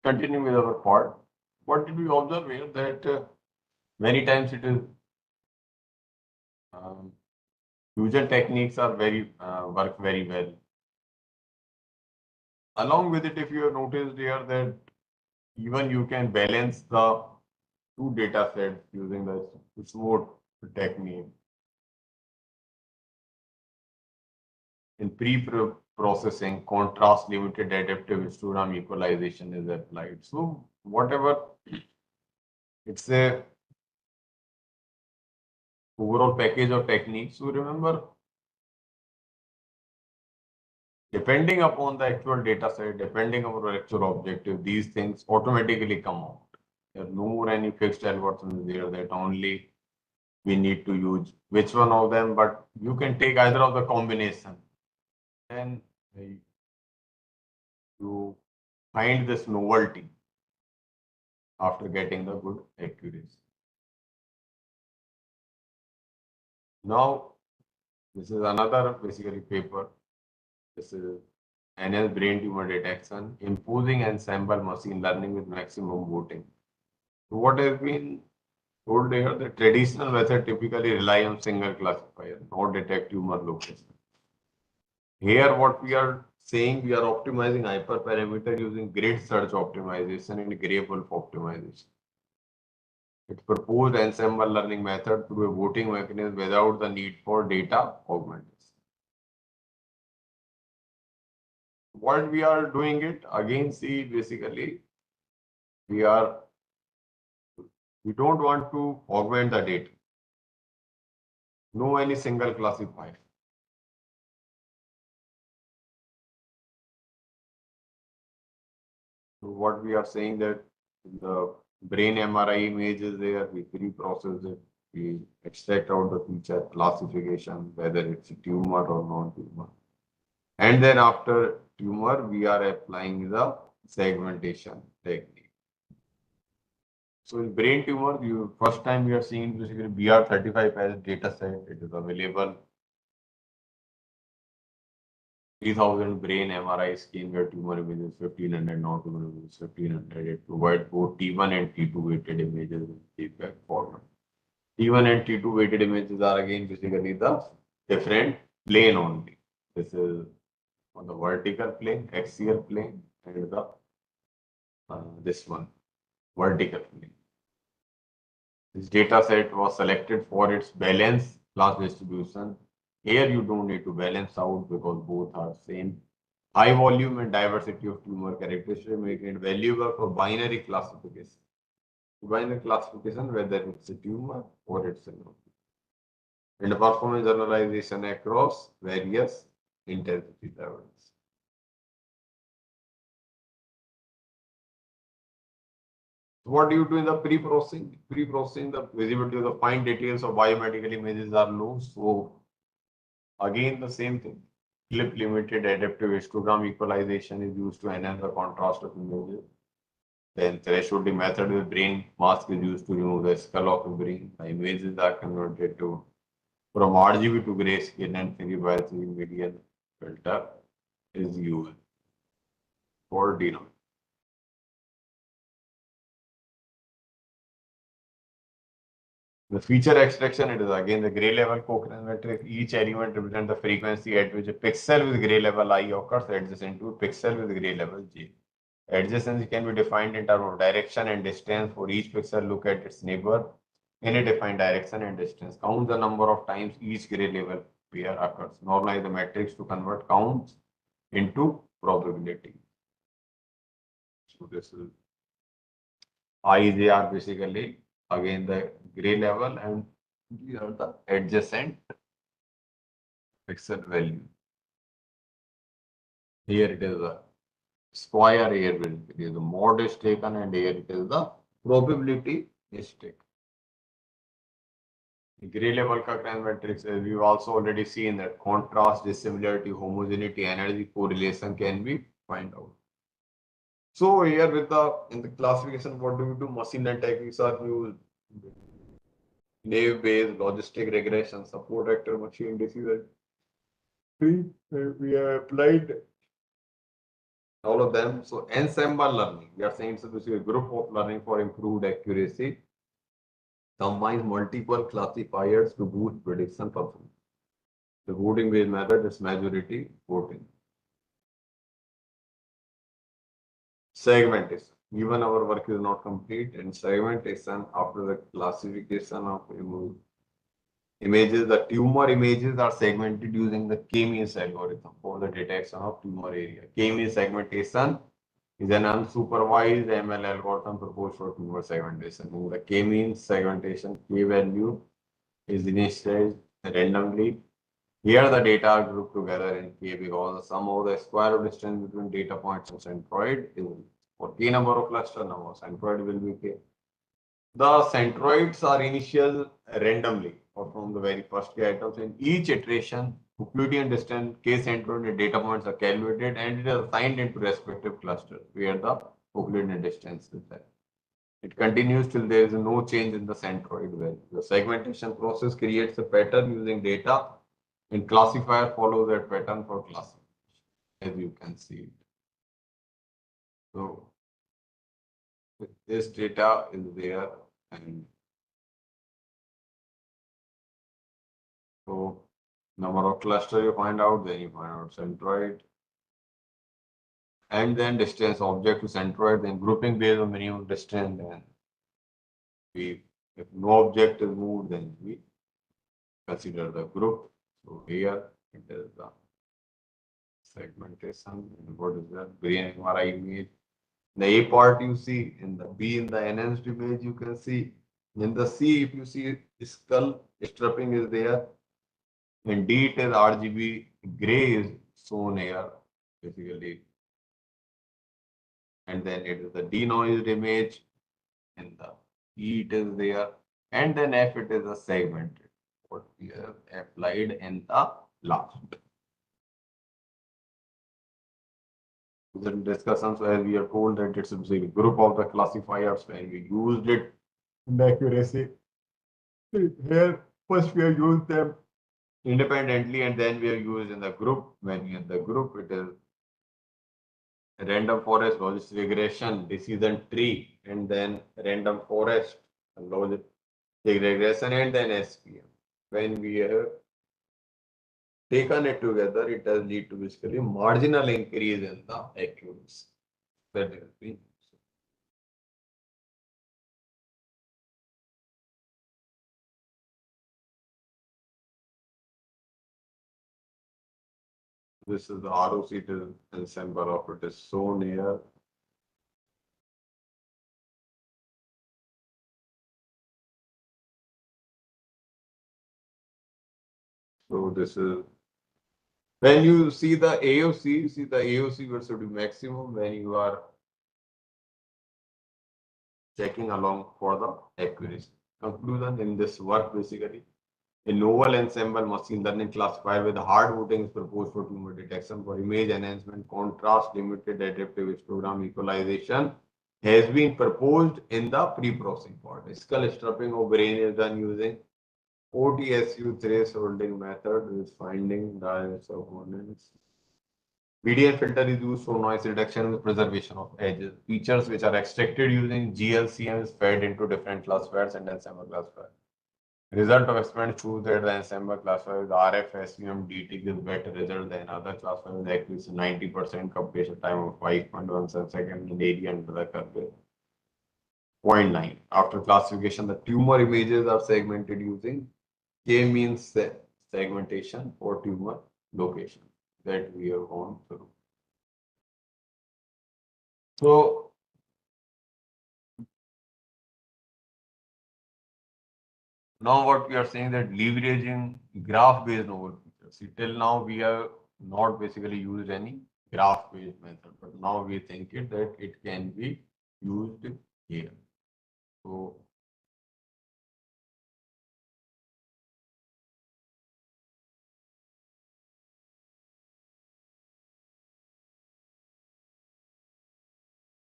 Continuing with our part, what did we observe here? That many times it is fusion techniques are work very well. Along with it, if you have noticed here that even you can balance the two data sets using the smooth technique. In pre-processing, contrast limited adaptive histogram equalization is applied. So whatever, it's a overall package of techniques. So remember, depending upon the actual data set, depending upon our actual objective, these things automatically come out. There are no more any fixed algorithms there that only we need to use which one of them, but you can take either of the combination. And you find this novelty after getting the good accuracy. Now, this is another basically paper. This is enhanced brain tumor detection, imposing ensemble machine learning with maximum voting. So what has been told here, the traditional method typically rely on single classifier, not detect tumor location. Here, what we are saying, we are optimizing hyperparameter using grid search optimization and gray wolf optimization. It proposed ensemble learning method through a voting mechanism without the need for data augmentation. What we are doing it again, see, basically, we don't want to augment the data. No any single classifier. So what we are saying that the brain MRI image is there, we pre-process it, we extract out the feature classification, whether it's a tumor or non-tumor. And then after tumor, we are applying the segmentation technique. So in brain tumor, first time we are seeing basically BR35 as data set. It is available. 3000 brain MRI scan where tumor images, 1500 non-tumor images, 1500. It provides both T1 and T2 weighted images in feedback format. T1 and T2 weighted images are again basically the different plane only. This is on the vertical plane, axial plane, and the this one, vertical plane. This data set was selected for its balanced class distribution. Here you don't need to balance out because both are same. High volume and diversity of tumor characteristics make it valuable for binary classification. Binary classification, whether it's a tumor or it's a non. And performance generalization across various intensity levels. What do you do in the pre-processing? Pre-processing, the visibility of the fine details of biomedical images are low. So again, the same thing. Clip limited adaptive histogram equalization is used to enhance the contrast of images. Then thresholding method with brain mask is used to remove the skull of the brain. The images are converted to from RGB to grayscale and 3x3 median filter is used for denoise. The feature extraction, it is again the gray level co-occurrence matrix. Each element represents the frequency at which a pixel with gray level I occurs adjacent to a pixel with gray level J. Adjacency can be defined in terms of direction and distance. For each pixel, look at its neighbor in a defined direction and distance. Count the number of times each gray level pair occurs. Normalize the matrix to convert counts into probability. So this is Ij are basically again the gray level and these are the adjacent pixel value. Here it is a square, here it is the mode is taken, and here it is the probability is taken. The gray level occurrence matrix, we've also already seen that contrast, dissimilarity, homogeneity, energy correlation can be found out. So here with in the classification, what do we do? Machine learning techniques are used. Naive-based logistic regression, support vector machine decision. We have applied All of them. So ensemble learning, we are saying it's basically a group of learning for improved accuracy, combines multiple classifiers to boost prediction performance. The voting based method is majority voting. Segmentation. Even our work is not complete, and segmentation after the classification of images, the tumor images are segmented using the K-means algorithm for the detection of tumor area. K-means segmentation is an unsupervised ML algorithm proposed for tumor segmentation. In the K-means segmentation, K value is initialized randomly. Here the data are grouped together in K because the sum of the square of distance between data points and centroid is for K number of cluster, number of centroid will be K. The centroids are initial randomly or from the very first K items. In each iteration, Euclidean distance, K centroid and data points are calculated and it is assigned into respective clusters where the Euclidean distance is there. It continues till there is no change in the centroid value. The segmentation process creates a pattern using data and classifier follows that pattern for classification, as you can see. So this data is there, and so number of cluster you find out, then you find out centroid, and then distance object to centroid, then grouping based on minimum distance, then we, if no object is moved, then we consider the group. So here it is the segmentation. And what is that? Brain MRI image. The A part you see, in the B in the enhanced image you can see. In the C, if you see skull stripping is there. In D it is RGB gray is shown here basically. And then it is the denoised image. In the E it is there. And then F it is a segmented. What we have applied in the last. The discussions where we are told that it's a group of the classifiers when we used it in accuracy. Here, first we have used them independently and then we are used in the group. When in the group, it is random forest, logistic regression, decision tree, and then random forest, logistic regression, and then SPM. When we have taken it together, it does lead to basically marginal increase in the accuracy. That has been. This is the ROC ensemble of it is shown here. So this is when you see the AOC, you see the AOC versus the maximum when you are checking along for the accuracy. Conclusion in this work basically. A novel ensemble machine learning classifier with hard voting is proposed for tumor detection for image enhancement, contrast, limited adaptive histogram equalization has been proposed in the pre-processing part. Skull stripping of brain is done using OTSU thresholding method with finding diverse components. BDN filter is used for noise reduction with preservation of edges. Features which are extracted using GLCM is fed into different classifiers and ensemble classifiers. Result of experiment shows that the ensemble classifier with RF, SVM, DT gives better result than other classifiers with accuracy 90%, computation time of 5.17 seconds, and area under the curve 0.9. After classification, the tumor images are segmented using K-means segmentation for tumor location that we have gone through. So now what we are saying that leveraging graph-based novel features. See, till now we have not basically used any graph-based method, but now we think it that it can be used here. So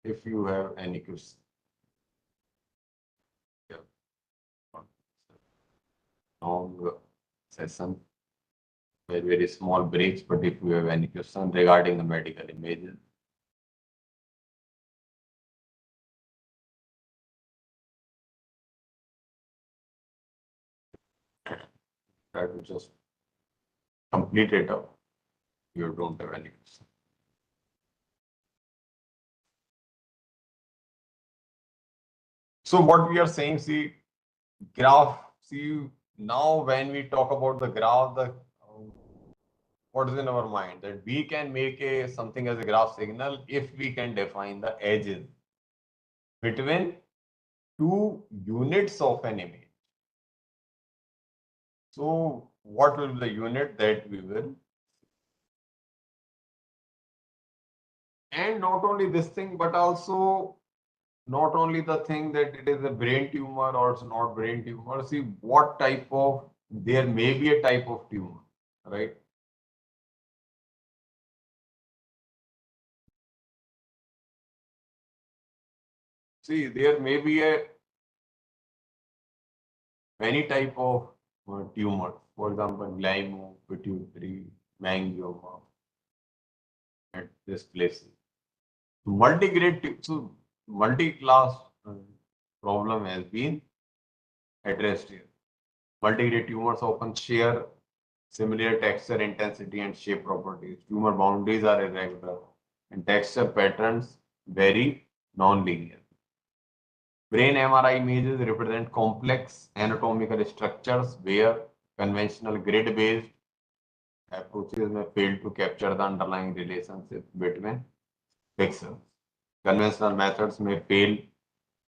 if you have any question, long session, very small breaks, but if you have any question regarding the medical images, Try to just complete it up. You don't have any. So what we are saying, see, graph, see, now when we talk about the graph, the what is in our mind that we can make a something as a graph signal if we can define the edges between two units of an image. So what will be the unit that we will? And not only this thing, but also not only the thing that it is a brain tumor or it's not brain tumor. See what type of, there may be a type of tumor, right? See, there may be a many type of tumors. For example, gliomas, pituitary, meningioma, at this place. Multi-grade, so multi-class problem has been addressed here. Multi-grade tumors often share similar texture, intensity, and shape properties. Tumor boundaries are irregular, and texture patterns vary non-linear. Brain MRI images represent complex anatomical structures where conventional grid-based approaches may fail to capture the underlying relationship between pixels. Conventional methods may fail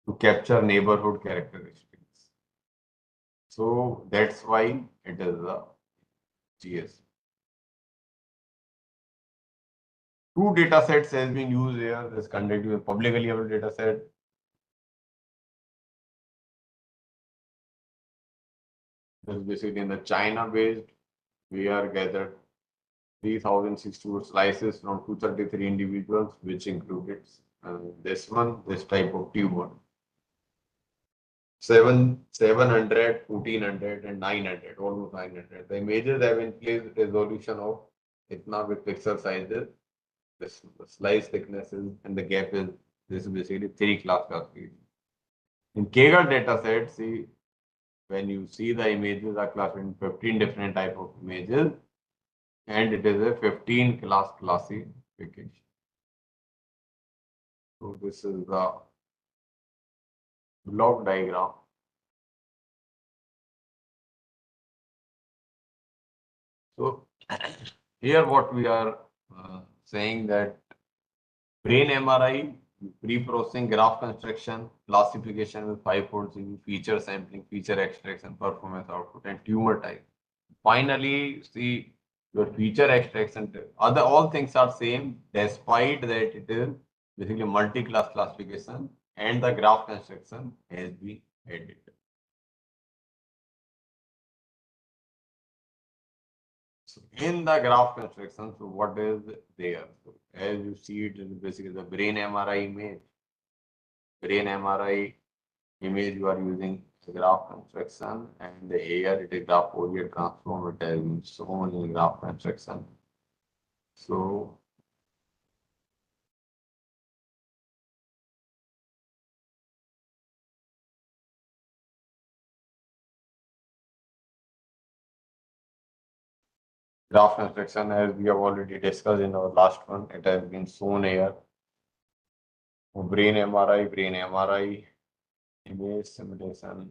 to capture neighborhood characteristics. So that's why it is a GS. Two data sets has been used here. This conducted with publicly available data set. This is basically in the China based. We are gathered 3,062 slices from 233 individuals, which included this one, this type of tumor. 700, 1400, and 900, almost 900. The images have in place resolution of itna with pixel sizes, this the slice thicknesses, and the gap is this is basically 3-class classification. In Kaggle data set, see when you see the images are classified in 15 different type of images, and it is a 15-class classification. So this is the block diagram. So here what we are saying that brain MRI, pre-processing, graph construction, classification with 5 folds in feature sampling, feature extraction, performance output, and tumor type. Finally, see your feature extraction, other all things are same despite that it is basically multi-class classification and the graph construction has been added. So in the graph construction, so what is there? So as you see it is basically the brain MRI image. Brain MRI image you are using graph construction, and here it is graph Fourier transform, it has been shown in graph construction. So graph construction, as we have already discussed in our last one, it has been shown here. Brain MRI image simulation.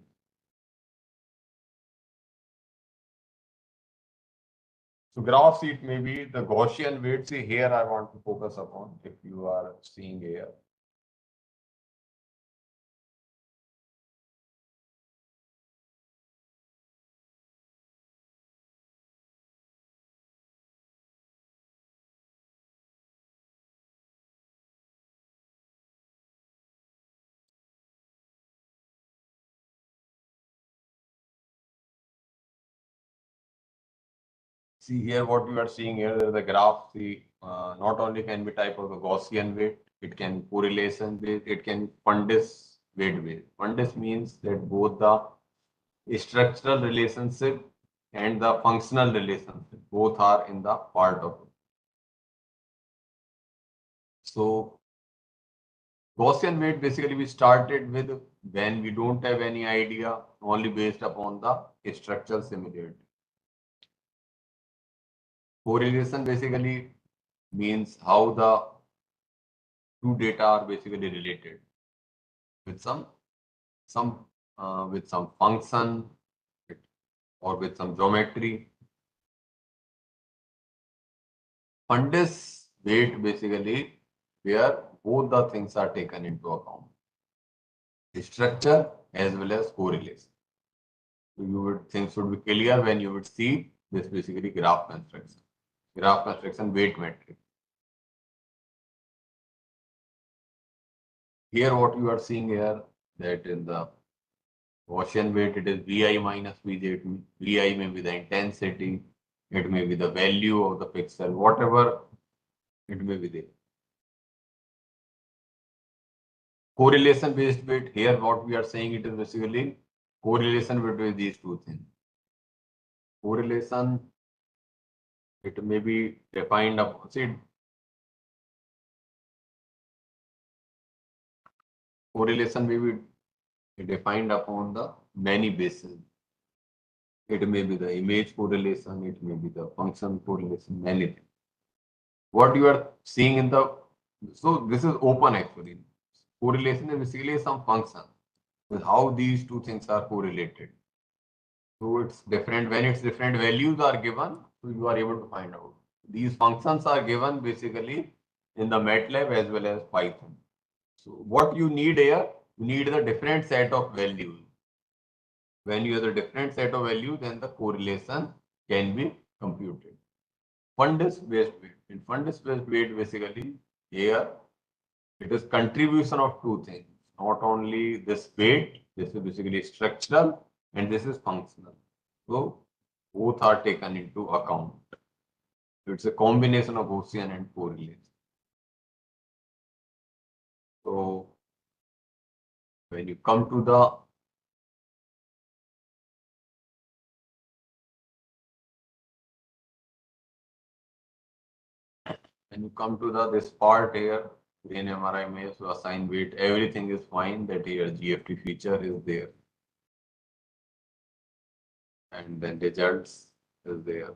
So graph sheet may be the Gaussian weight. See here I want to focus upon if you are seeing here. See here what you are seeing here is the graph. See, not only can be type of the Gaussian weight, it can correlation based, it can Fundis weight based. Fundis means that both the structural relationship and the functional relationship both are in the part of it. So Gaussian weight basically we started with when we don't have any idea, only based upon the structural similarity. Correlation basically means how the two data are basically related with some with some function or with some geometry. Fundus weight basically where both the things are taken into account, the structure as well as correlation. So you would things would be clear when you would see this basically graph construction. Graph construction weight metric. Here what you are seeing here that in the Gaussian weight it is Vi minus Vj. Vi may be the intensity, it may be the value of the pixel, whatever it may be there. Correlation based weight, here what we are saying it is basically correlation between these two things. Correlation, it may be defined up. See, correlation may be defined upon the many bases. It may be the image correlation, it may be the function correlation, many things. What you are seeing in the, so this is open actually. Correlation is basically some function with how these two things are correlated. So it's different when it's different values are given, so you are able to find out. These functions are given basically in the MATLAB as well as Python. So what you need here, you need the different set of values. When you have a different set of values, then the correlation can be computed. Fundus based weight. In fundus based weight, basically here it is contribution of two things. Not only this weight, this is basically structural and this is functional. So both are taken into account. It's a combination of Gaussian and correlation. So when you come to the this part here, in MRI may so assign weight, everything is fine. That here GFT feature is there, and then results is there.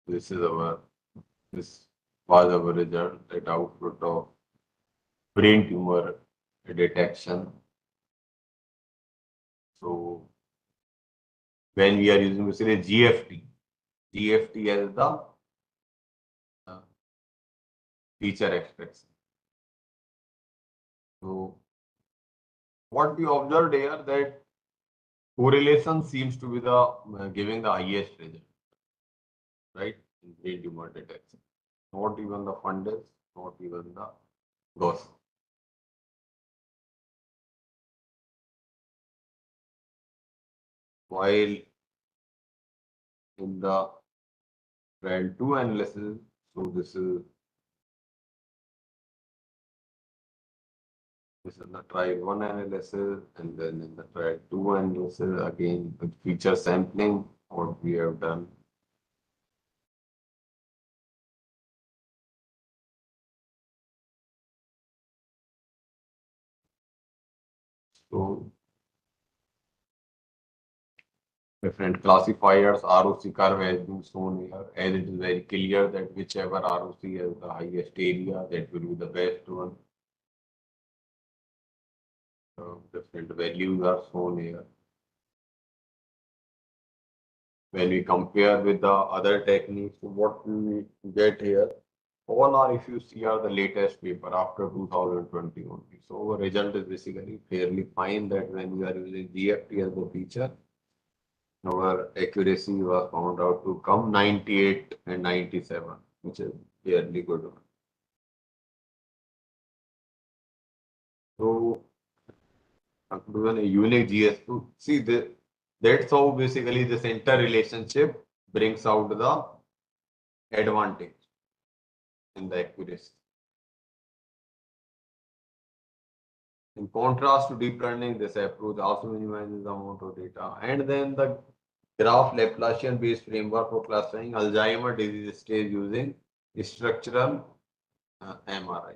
This was our result, that output of brain tumor detection. So when we are using basically GFT as the feature extraction. So what we observed here that correlation seems to be the giving the highest result, right? In brain tumor detection. Not even the fundus, not even the Gauss. While in the trial 2 analysis, so this is the trial 1 analysis, and then in the trial 2 analysis, again with feature sampling, what we have done. So different classifiers, ROC curve has been shown here, as it is very clear that whichever ROC has the highest area, that will be the best one. Different values are shown here. When we compare with the other techniques, what we get here, all are, if you see, are the latest paper after 2020 only. So our result is basically fairly fine that when we are using GFT as a feature, our accuracy was found out to come 98 and 97, which is fairly good. So conclusion, a unique GS2. See, that's how basically this interrelationship brings out the advantage in the accuracy. In contrast to deep learning, this approach also minimizes the amount of data. And then the graph Laplacian based framework for classifying Alzheimer's disease stage using structural MRI.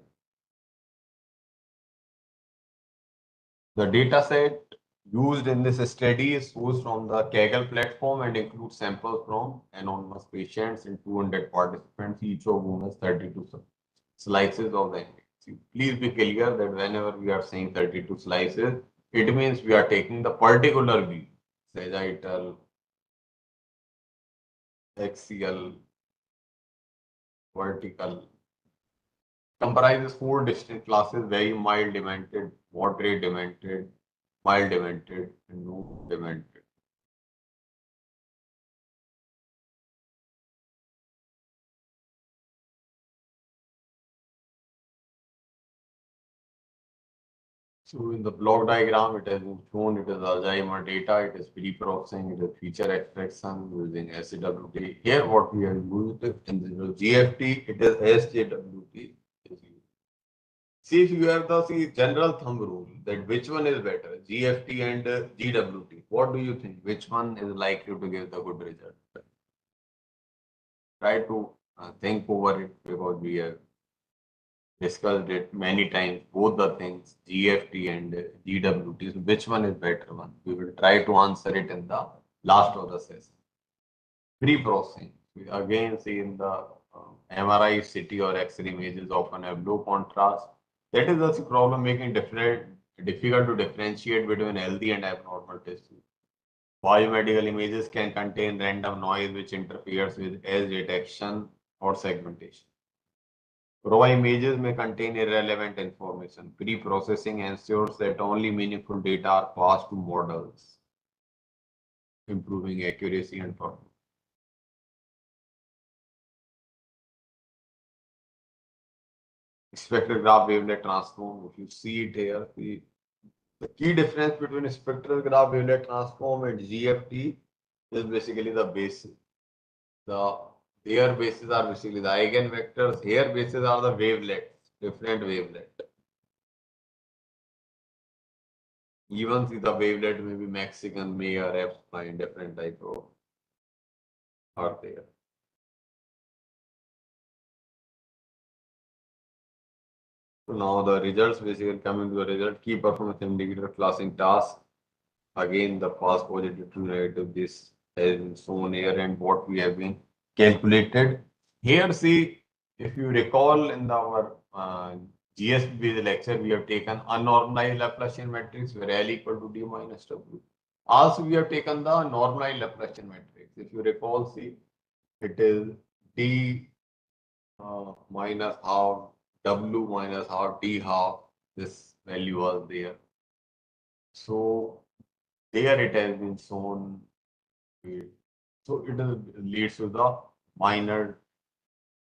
The data set used in this study is sourced from the Kaggle platform and includes samples from anonymous patients and 200 participants, each of whom has 32 slices of the image. See, please be clear that whenever we are saying 32 slices, it means we are taking the particular view, sagittal, axial, vertical, comprises four distinct classes: very mild demented, moderate demented, mild demented, and no demented. So in the block diagram, it has been shown it is Alzheimer data, it is pre-processing, it is feature extraction using SCWT. Here what we have used in the GFT, it is SJWT. See, if you have the general thumb rule that which one is better, GFT and GWT, what do you think? Which one is likely to give the good result? Try to think over it because we have discussed it many times, both the things, GFT and GWT. So which one is better one? We will try to answer it in the last of the session. Pre-processing. We again see in the MRI, CT or X-ray images often have low contrast. That is the problem making difficult to differentiate between healthy and abnormal tissue. Biomedical images can contain random noise which interferes with edge detection or segmentation. Raw images may contain irrelevant information. Pre-processing ensures that only meaningful data are passed to models, improving accuracy and performance. Spectrograph wavelet transform, if you see it here, the key difference between spectrograph wavelet transform and GFT is basically the basis. Their bases are basically the eigenvectors. Here bases are the wavelets, different wavelet. Even see the wavelet may be Mexican, Mayer, Epstein, different type of are there. So now the results basically coming to the result, key performance indicator classing task. Again, the false positive to negative, this has been shown here and what we have been calculated. Here, see, if you recall in our GSP lecture, we have taken unnormalized Laplacian matrix where L equal to D minus W. Also, we have taken the normalized Laplacian matrix. If you recall, see, it is D minus half, W minus half, D half. This value was there. So there it has been shown. So it leads to the minor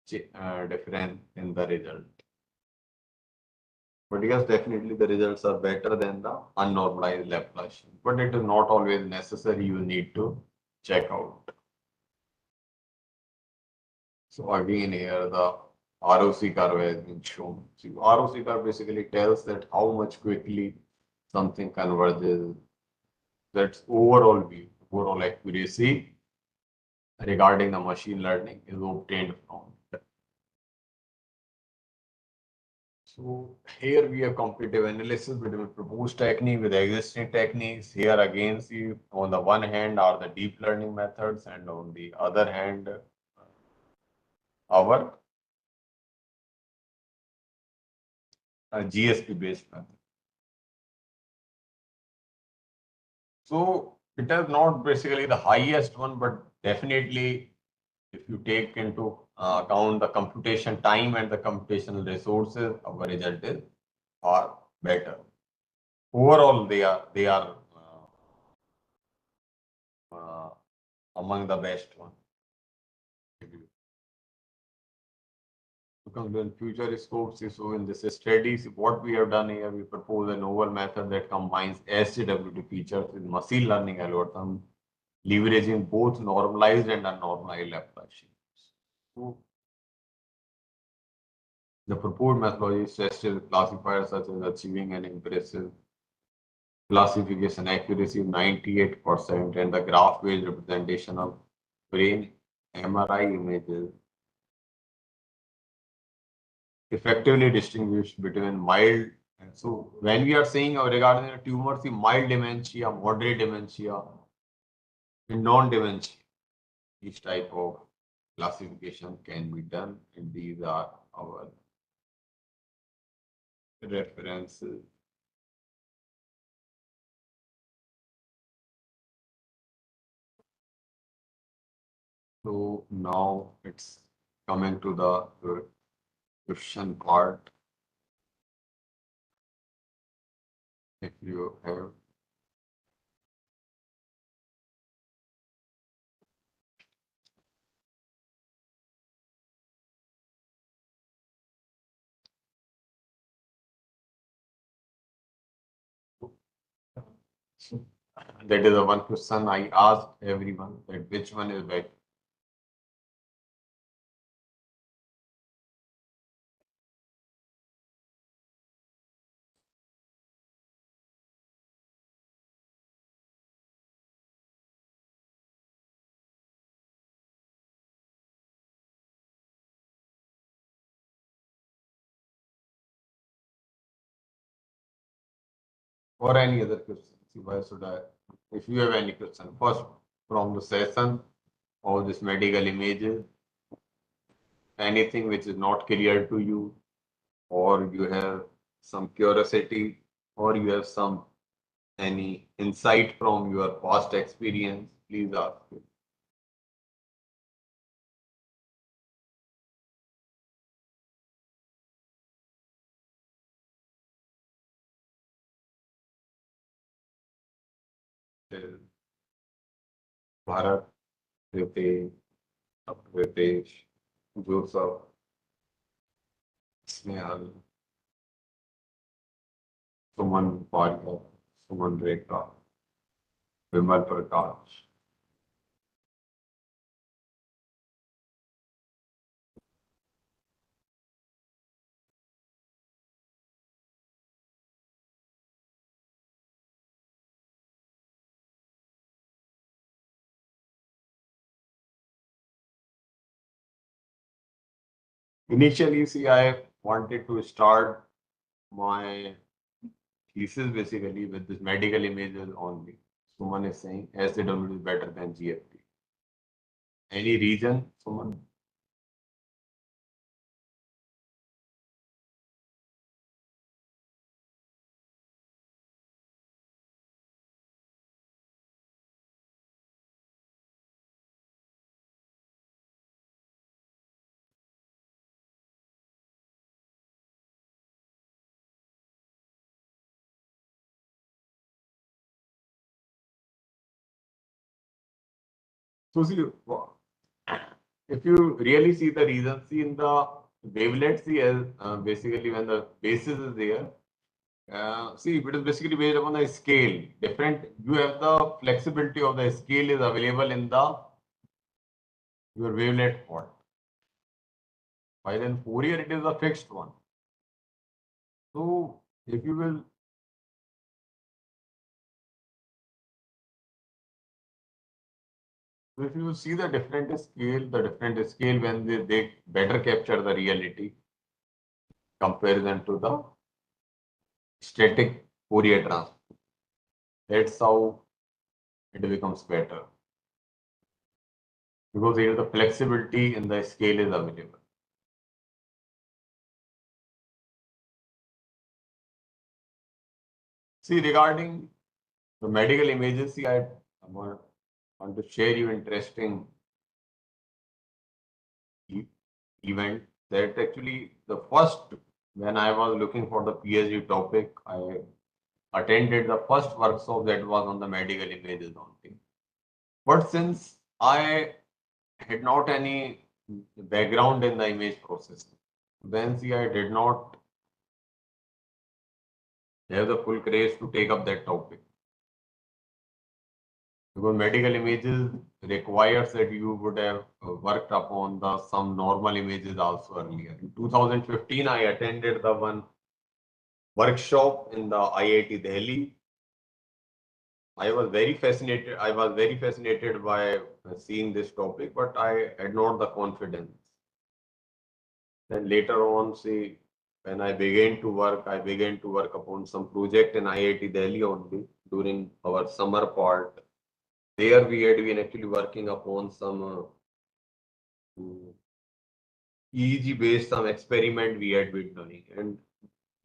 difference in the result. But yes, definitely the results are better than the unnormalized Laplacian. But it is not always necessary. You need to check out. So again here the ROC curve has been shown. So ROC curve basically tells that how much quickly something converges. That's overall view, overall accuracy regarding the machine learning is obtained from. So here we have comparative analysis between proposed technique with existing techniques. Here again, see on the one hand are the deep learning methods and on the other hand our GSP based method. So it is not basically the highest one, but definitely if you take into account the computation time and the computational resources, our result is far better. Overall, they are among the best one. Then future scopes. So in this study, what we have done here, we propose a novel method that combines SJWT features with machine learning algorithm, leveraging both normalized and unnormalized Laplacians. So the proposed methodology stresses classifiers such as achieving an impressive classification accuracy of 98% and the graph-based representation of brain MRI images effectively distinguish between mild So when we are saying regarding the tumors, the mild dementia, moderate dementia, and non-dementia, each type of classification can be done, and these are our references. So now it's coming to the question part. If you have that is the one question I asked everyone, that which one is better. Or any other question. See, why should I? If you have any question, first from the session or this medical images, anything which is not clear to you, or you have some curiosity, or you have some any insight from your past experience, please ask. Bharat, Ritesh, Ritesh, Joseph, Snehal, Suman Parker, Suman Rekha, Vimal Prakash. Initially, see, I wanted to start my thesis basically with this medical images only. Suman is saying SAW is better than GFT. Any reason, Suman? So see, if you really see the reason, see in the wavelets, see as basically when the basis is there, see it is basically based upon the scale. Different, you have the flexibility of the scale is available in the your wavelet part. While in Fourier, it is a fixed one. So if you will, if you see the different scale when they better capture the reality comparison to the static Fourier transform. That's how it becomes better because here the flexibility in the scale is available. See, regarding the medical images, see, I want to share you interesting event that actually the first, when I was looking for the PhD topic, I attended the first workshop that was on the medical images only. But since I had not any background in the image processing, then see, I did not have the full craze to take up that topic. Because medical images requires that you would have worked upon the some normal images also earlier. In 2015, I attended the one workshop in the IIT Delhi. I was very fascinated. I was very fascinated by seeing this topic, but I had not the confidence. Then later on, see, when I began to work upon some project in IIT Delhi only during our summer part. There we had been actually working upon some EEG based some experiment we had been doing, and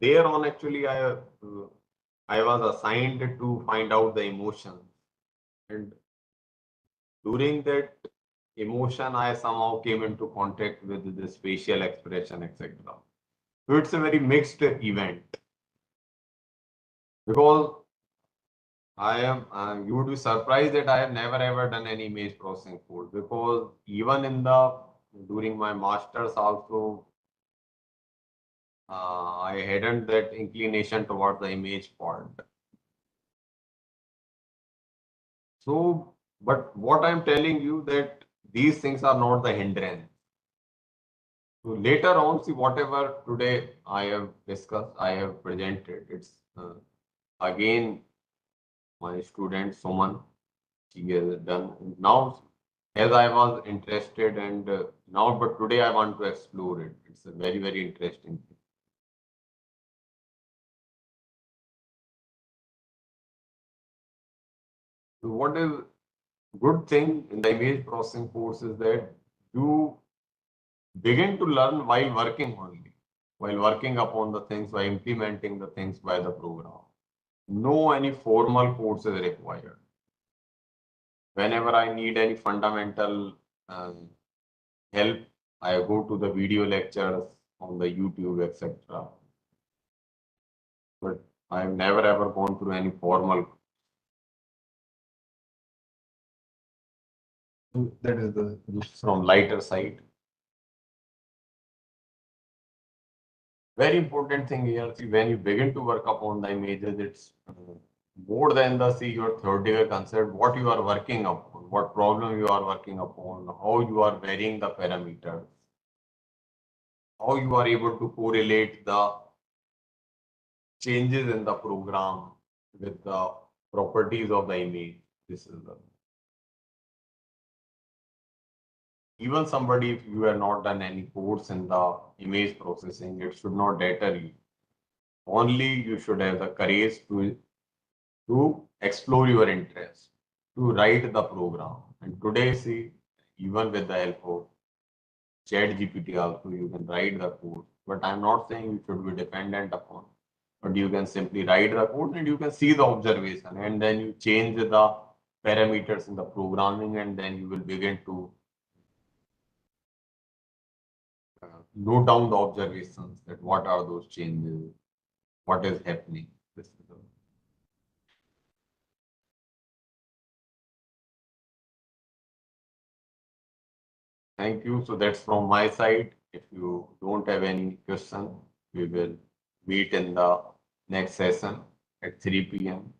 there on actually I was assigned to find out the emotions, and during that emotion I somehow came into contact with the facial expression, etc. So it's a very mixed event because I am, you would be surprised that I have never ever done any image processing course because even in during my masters also, I hadn't that inclination toward the image part. So, but what I'm telling you that these things are not the hindrance. So later on, see whatever today I have discussed, I have presented, it's again my student Soman, she has done. Now as I was interested and now, but today I want to explore it. It's a very, very interesting thing. So what is good thing in the image processing course is that you begin to learn while working only, while working upon the things, by implementing the things by the program. No any formal course is required. Whenever I need any fundamental help, I go to the video lectures on the YouTube, etc. But I've never ever gone through any formal. That is the from lighter side. Very important thing here, see, when you begin to work upon the images, it's more than the see your theoretical concept, what you are working upon, what problem you are working upon, how you are varying the parameters, how you are able to correlate the changes in the program with the properties of the image. This is the even somebody, if you have not done any course in the image processing, it should not deter you. Only you should have the courage to explore your interest, to write the program. And today, see, even with the help of Chat GPT also, you can write the code. But I'm not saying you should be dependent upon, but you can simply write the code and you can see the observation and then you change the parameters in the programming and then you will begin to note down the observations that what are those changes, what is happening. This is the Thank you. So that's from my side. If you don't have any question, we will meet in the next session at 3 p.m.